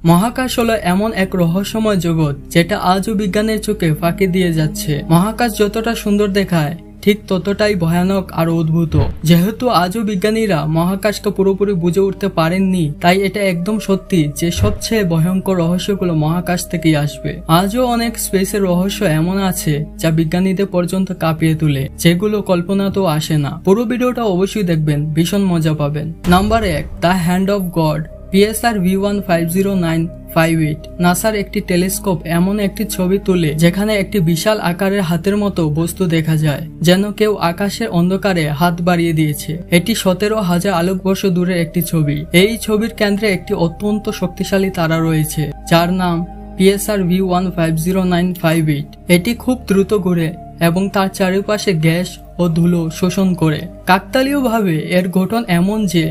মহাকাশ হলো এমন এক রহস্যময় জগৎ যেটা আজও বিজ্ঞানের চোখে ফাঁকি দিয়ে যাচ্ছে। মহাকাশ যতটা সুন্দর দেখায় ঠিক ততটাই ভয়ানক আর অদ্ভুত। যেহেতু আজও বিজ্ঞানীরা মহাকাশকে পুরোপুরি বুঝে উঠতে পারেননি, তাই এটা একদম সত্যি যে সবচেয়ে ভয়ঙ্কর রহস্যগুলো মহাকাশ থেকেই আসবে। আজও অনেক স্পেসের রহস্য এমন আছে যা বিজ্ঞানীদের পর্যন্ত কাঁপিয়ে তোলে, যেগুলো কল্পনাতেও আসে না। পুরো ভিডিওটা অবশ্যই দেখবেন, ভীষণ মজা পাবেন। Number 1, the hand of god. PSR V15095 নাসার একটি টেলিস্কোপ এমন একটি ছবি তুলে যেখানে একটি বিশাল আকারের হাতের মতো বস্তু দেখা যায়, যেন কেউ আকাশের অন্ধকারে হাত বাড়িয়ে দিয়েছে। এটি 17,000 আলোকবর্ষ দূরের একটি ছবি। এই ছবির কেন্দ্রে একটি অত্যন্ত শক্তিশালী তারা রয়েছে যার নাম PSR V15095। এটি খুব দ্রুত ঘুরে এবং তার চারিপাশে গ্যাস ও ধুলো শোষণ করে। কাকতালীয়ভাবে এর গঠন এমন যে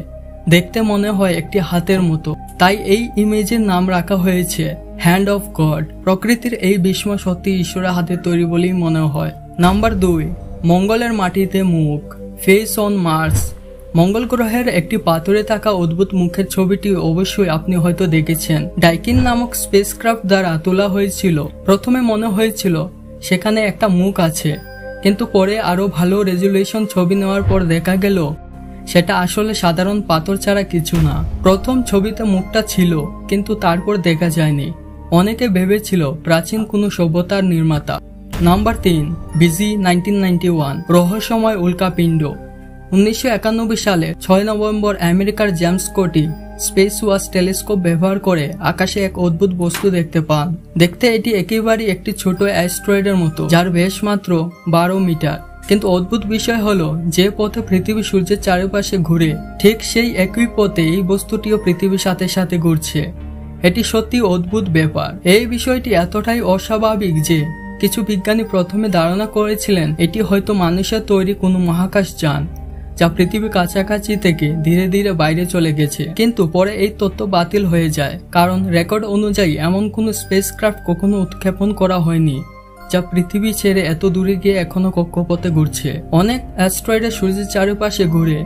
দেখতে মনে হয় একটি হাতের মতো, তাই এই ইমেজের নাম রাখা হয়েছে হ্যান্ড অফ গড। প্রকৃতির এই বিস্ময় সত্যি ঈশ্বরের হাতে তৈরি বলেই মনে হয়। নাম্বার 2, মঙ্গলের মাটিতে মুখ। Face on Mars. মঙ্গল গ্রহের একটি পাথরে থাকা অদ্ভুত মুখের ছবিটি অবশ্যই আপনি হয়তো দেখেছেন। ডাইকিন নামক স্পেসক্রাফট দ্বারা তোলা হয়েছিল। প্রথমে মনে হয়েছিল সেখানে একটা মুখ আছে, কিন্তু পরে আরো ভালো রেজুলেশন ছবি নেওয়ার পর দেখা গেল সেটা আসলে সাধারণ পাথর ছাড়া কিছু না। প্রথম ছবিতে মুখটা ছিল, কিন্তু তারপর দেখা যায়নি। অনেকে ভেবেছিল প্রাচীন কোনো সভ্যতার নির্মাতা। নাম্বার 3, BG 1991 রহস্যময় উল্কাপিণ্ড। 1991 সালে 6 নভেম্বর আমেরিকার জেমস কোটি স্পেস ওয়াচ টেলিস্কোপ ব্যবহার করে আকাশে এক অদ্ভুত বস্তু দেখতে পান। দেখতে এটি একেবারেই একটি ছোট অ্যাস্ট্রয়েডের মতো, যার ব্যাস মাত্র 12 মিটার। কিন্তু অদ্ভুত বিষয় হলো যে পথে পৃথিবী সূর্যের চারপাশে ঘুরে, ঠিক সেই একই পথে এই বস্তুটিও পৃথিবীর সাথে সাথে ঘুরছে। এটি সত্যি অদ্ভুত ব্যাপার। এই বিষয়টি এতটাই অস্বাভাবিক যে কিছু বিজ্ঞানী প্রথমে ধারণা করেছিলেন এটি হয়তো মানুষের তৈরি কোনো মহাকাশ যান যা পৃথিবীর কাছাকাছি থেকে ধীরে ধীরে বাইরে চলে গেছে। কিন্তু পরে এই তথ্য বাতিল হয়ে যায়, কারণ রেকর্ড অনুযায়ী এমন কোনো স্পেসক্রাফট কখনো উৎক্ষেপণ করা হয়নি যা পৃথিবী ছেড়ে এত দূরে গিয়ে এখনো কক্ষপথে ঘুরছে। অনেক অ্যাস্ট্রয়েড সূর্যের চারপাশে ঘুরে,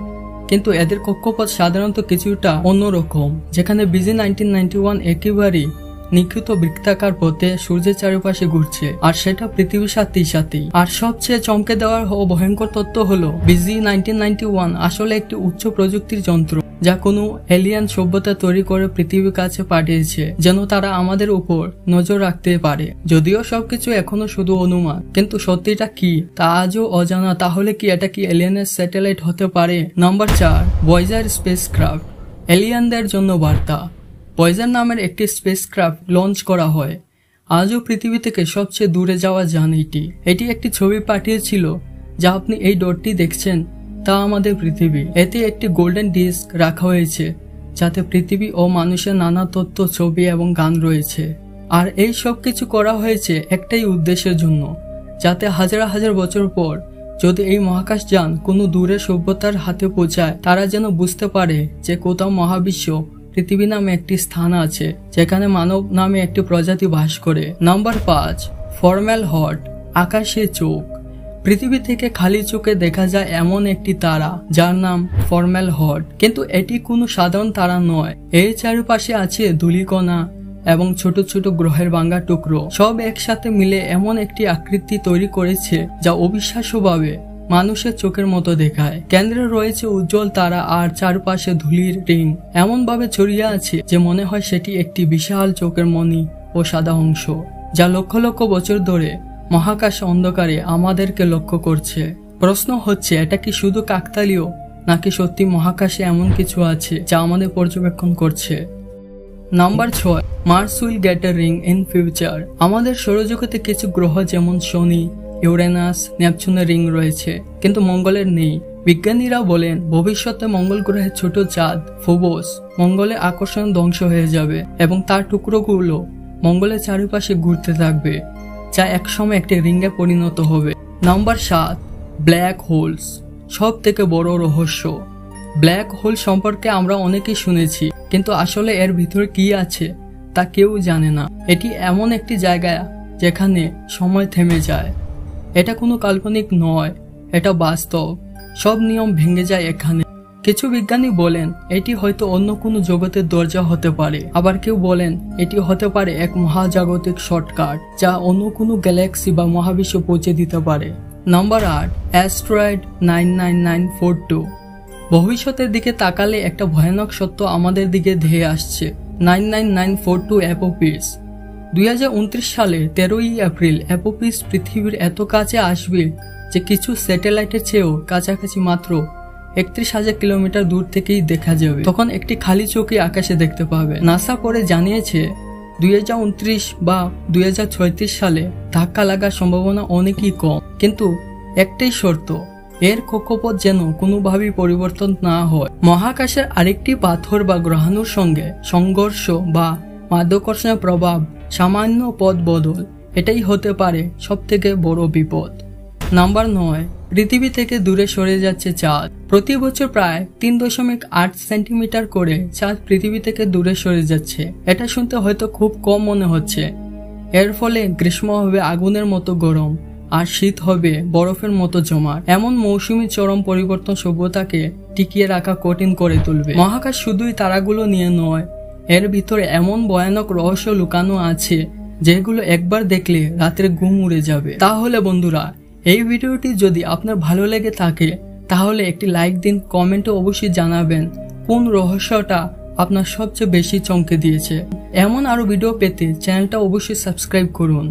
কিন্তু এদের কক্ষপথ সাধারণত কিছুটা অন্যরকম। যেখানে BG 1991 একেবারেই নিখুঁত বৃত্তাকার পথে সূর্যের চারপাশে ঘুরছে, আর সেটা পৃথিবীর সাথেই। আর সবচেয়ে চমকে দেওয়ার ও ভয়ঙ্কর তথ্য হলো BG 1991 আসলে একটি উচ্চ প্রযুক্তির যন্ত্র যা কোনো এলিয়ান সভ্যতা তৈরি করে পৃথিবীর কাছে পাঠিয়েছে, যেন তারা আমাদের উপর নজর রাখতে পারে। যদিও সবকিছু এখনো শুধু অনুমান, কিন্তু সত্যিটা কি তা আজও অজানা। তাহলে কি এটা কি এলিয়ানের স্যাটেলাইট হতে পারে? Number 4, Voyager spacecraft. এলিয়ানদের জন্য বার্তা। ভয়েজার নামের একটি স্পেসক্রাফট লঞ্চ করা হয়। আজও পৃথিবী থেকে সবচেয়ে দূরে যাওয়া যান এটি একটি ছবি পাঠিয়েছিল, যা আপনি এই ডটটি দেখছেন তা আমাদের পৃথিবী। এতে একটি গোল্ডেন ডিস্ক রাখা হয়েছে যাতে পৃথিবী ও মানুষের নানা তথ্য, ছবি এবং গান রয়েছে। আর এই সব কিছু করা হয়েছে একটাই উদ্দেশ্যের জন্য, যাতে হাজার হাজার বছর পর যদি এই মহাকাশ যান কোনো দূরের সভ্যতার হাতে পৌঁছায়, তারা যেন বুঝতে পারে যে কোথাও মহাবিশ্ব পৃথিবী নামে একটি স্থান আছে যেখানে মানব নামে একটি প্রজাতি বাস করে। Number 5, formal hot. আকাশে চোখ। পৃথিবী থেকে খালি চোখে দেখা যায় এমন একটি তারা যার নাম ফর্মাল হট, কিন্তু এটি কোনো সাধারণ তারা নয়। এর চারপাশে আছে ধূলিকণা এবং ছোট ছোট গ্রহের ভাঙা টুকরো, সব একসাথে মিলে এমন একটি আকৃতি তৈরি করেছে যা অবিশ্বাস্যভাবে মানুষের চোখের মতো দেখায়। কেন্দ্রে রয়েছে উজ্জ্বল তারা আর চারপাশে ধূলির রিং এমন ভাবে ছড়িয়ে আছে যে মনে হয় সেটি একটি বিশাল চোখের মণি ও সাদা অংশ, যা লক্ষ লক্ষ বছর ধরে মহাকাশ অন্ধকারে আমাদেরকে লক্ষ্য করছে। প্রশ্ন হচ্ছে, এটা কি শুধু কাকতালীয়, নাকি সত্যি মহাকাশে এমন কিছু আছে যা আমাদের পর্যবেক্ষণ করছে? Number 6, Mars will get a ring in future. আমাদের সৌরজগতে কিছু গ্রহ যেমন শনি, ইউরেনাস, নেপচুনের রিং রয়েছে, কিন্তু মঙ্গলের নেই। বিজ্ঞানীরা বলেন ভবিষ্যতে মঙ্গল গ্রহের ছোট চাঁদ ফোবস মঙ্গলের আকর্ষণ ধ্বংস হয়ে যাবে এবং তার টুকরোগুলো মঙ্গলের চারিপাশে ঘুরতে থাকবে, যা একসময় একটি রিংয়ে পরিণত হবে। Number 7, black holes. সব থেকে বড় রহস্য। ব্ল্যাক হোল সম্পর্কে আমরা অনেকেই শুনেছি, কিন্তু আসলে এর ভিতরে কি আছে তা কেউ জানে না। এটি এমন একটি জায়গা যেখানে সময় থেমে যায়। এটা কোনো কাল্পনিক নয়, এটা বাস্তব। সব নিয়ম ভেঙে যায় এখানে। কিছু বিজ্ঞানী বলেন এটি হয়তো অন্য কোনো জগতের দরজা হতে পারে, আবার কেউ বলেন এটি হতে পারে এক মহাজাগতিক শর্টকাট যা অন্য কোনো গ্যালাক্সি বা মহাবিশ্ব পৌঁছে দিতে পারে। Number 8, asteroid 99942। ভবিষ্যতের দিকে তাকালে একটা ভয়ানক সত্য আমাদের দিকে ধেয়ে আসছে। 99942 অ্যাপোপিস। 2029 সালে 13ই এপ্রিল অ্যাপোপিস পৃথিবীর এত কাছে আসবে যে কিছু স্যাটেলাইটের চেয়েও কাছাকাছি মাত্র 31,000 কিলোমিটার দূর থেকেই দেখা যাবে। তখন একটি খালি চোখে আকাশে দেখতে পাবে। নাসা পরে জানিয়েছে 2029 বা 2036 সালে ধাক্কা লাগার সম্ভাবনা অনেকই কম, কিন্তু একটাই শর্ত, এর কক্ষপথ যেন কোনোভাবেই পরিবর্তন না হয়। মহাকাশের আরেকটি পাথর বা গ্রহাণুর সঙ্গে সংঘর্ষ বা মাধ্যাকর্ষণের প্রভাব, সামান্য পথ বদল, এটাই হতে পারে সবথেকে বড় বিপদ। নাম্বার 9, পৃথিবী থেকে দূরে সরে যাচ্ছে চাঁদ। প্রতি বছর প্রায় 3.8 সেন্টিমিটার করে চাঁদ পৃথিবী থেকে দূরে সরে যাচ্ছে। এটা শুনতে হয়তো খুব কম মনে হচ্ছে। এর ফলে গ্রীষ্ম হবে আগুনের মতো গরম আর শীত হবে বরফের মতো জমাট। এমন মৌসুমী চরম পরিবর্তন সভ্যতাকে টিকিয়ে রাখা কঠিন করে তুলবে। মহাকাশ শুধুই তারাগুলো নিয়ে নয়, এর ভিতরে এমন ভয়ানক রহস্য লুকানো আছে যেগুলো একবার দেখলে রাতের ঘুম উড়ে যাবে। তাহলে বন্ধুরা, এই ভিডিওটি যদি আপনার ভালো লেগে থাকে তাহলে একটি লাইক দিন, কমেন্টে অবশ্যই জানাবেন কোন রহস্যটা আপনার সবচেয়ে বেশি চমকে দিয়েছে। এমন আরো ভিডিও পেতে চ্যানেলটা অবশ্যই সাবস্ক্রাইব করুন।